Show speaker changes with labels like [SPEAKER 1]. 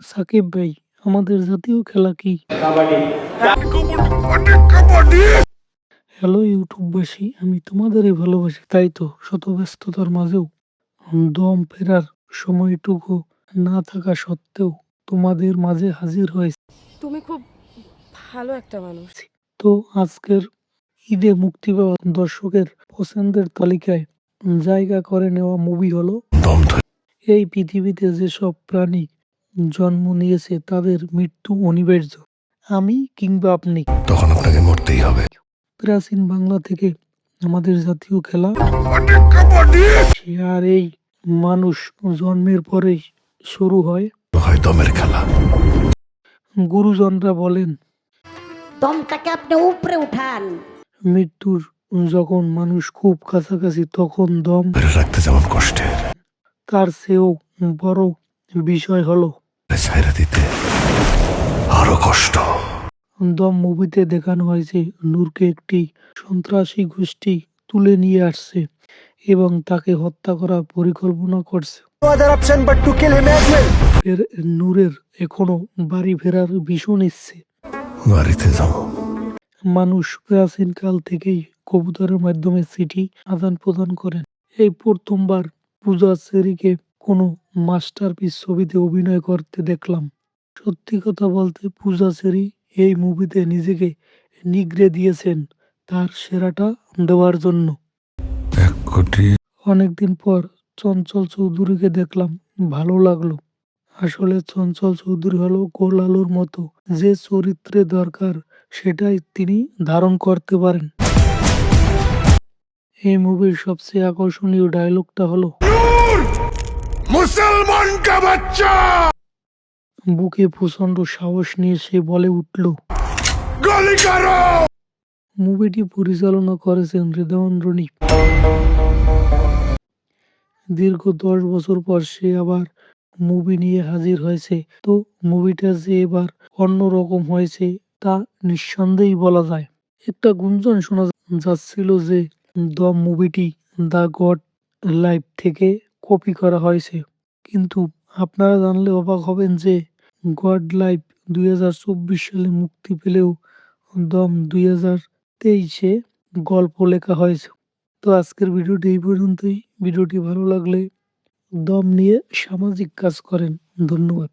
[SPEAKER 1] সাকিব ভাই, আমাদের জাতীয় খেলা কি? হ্যালো ইউটিউববাসী, আমি তোমাদেরই ভালোবাসি, তাই তো শত ব্যস্ততার মাঝেও দম ফেরার সময়টুকু না থাকা সত্ত্বেও তোমাদের মাঝে হাজির হয়েছি।
[SPEAKER 2] তুমি খুব ভালো একটা মানুষ।
[SPEAKER 1] তো আজকের ঈদে মুক্তি পাওয়া দর্শকের পছন্দের তালিকায় জায়গা করে নেওয়া মুভি হলো এই পৃথিবীতে যেসব প্রাণী জন্ম নিয়েছে তাদের মৃত্যু অনিবার্য। আমি কিংবা আপনি,
[SPEAKER 3] তখন আপনাকে মরতেই হবে।
[SPEAKER 1] প্রাচীন বাংলা থেকে আমাদের জাতীয় খেলা, আর এই মানুষ জন্মের পরেই শুরু হয়।
[SPEAKER 3] হয় দমের খেলা।
[SPEAKER 1] গুরুজনরা বলেন
[SPEAKER 4] দমটাকে আপনি উপরে উঠান।
[SPEAKER 1] মৃত্যুর যখন মানুষ খুব কাছাকাছি তখন দম
[SPEAKER 3] ধরে রাখতে যেমন কষ্টের,
[SPEAKER 1] তার চেয়েও বড় বিষয় হলো
[SPEAKER 3] ছাইরা দিতে আরো কষ্ট।
[SPEAKER 1] দম মুভিতে দেখানো হয়েছে নূরকে একটি সন্ত্রাসী গোষ্ঠী তুলে নিয়ে আসছে এবং তাকে হত্যা করার পরিকল্পনা করছে। নূরের এখনো বাড়ি ফেরার ভীষণ ইচ্ছে।
[SPEAKER 3] বাড়িতে যাও।
[SPEAKER 1] মানুষ প্রাচীনকাল থেকেই কবুতরের মাধ্যমে চিঠি আদান প্রদান করেন। এই প্রথমবার পূজা চেরিকে কোনো মাস্টারপিস ছবিতে অভিনয় করতে দেখলাম। সত্যি কথা বলতে পূজা চেরি এই মুভিতে নিজেকে নিগড়ে দিয়েছেন তার সেরাটা দেওয়ার জন্য।
[SPEAKER 3] 1 কোটি।
[SPEAKER 1] অনেকদিন পর চঞ্চল চৌধুরীকে দেখলাম, ভালো লাগলো। আসলে চঞ্চল চৌধুরী হলো গোল আলুর মতো, যে চরিত্রে দরকার সেটাই তিনি ধারণ করতে পারেন। এই মুভির সবচেয়ে আকর্ষণীয় ডায়লগটা হলো
[SPEAKER 3] মুসলমান কা বাচ্চা
[SPEAKER 1] বুকে প্রচন্ড সাহস নিয়ে সে বলে উঠল।
[SPEAKER 3] গুলি করো।
[SPEAKER 1] মুভিটি পরিচালনা করেছেন হৃদয়ন রনি। দীর্ঘ 10 বছর পর সে আবার মুভি নিয়ে হাজির হয়েছে। তো মুভিটা যে এবার অন্যরকম হয়েছে তা নিঃসন্দেহেই বলা যায়। একটা গুঞ্জন শোনা যাচ্ছিল যে দম মুভিটি দ্য গড লাইফ থেকে কপি করা হয়েছে, কিন্তু আপনারা জানলে অবাক হবেন যে গড লাইফ 2024 সালে মুক্তি পেলেও দম 2023-এ গল্প লেখা হয়েছে। তো আজকের ভিডিওটি এই পর্যন্তই। ভিডিওটি ভালো লাগলে দম নিয়ে সামাজিক কাজ করেন। ধন্যবাদ।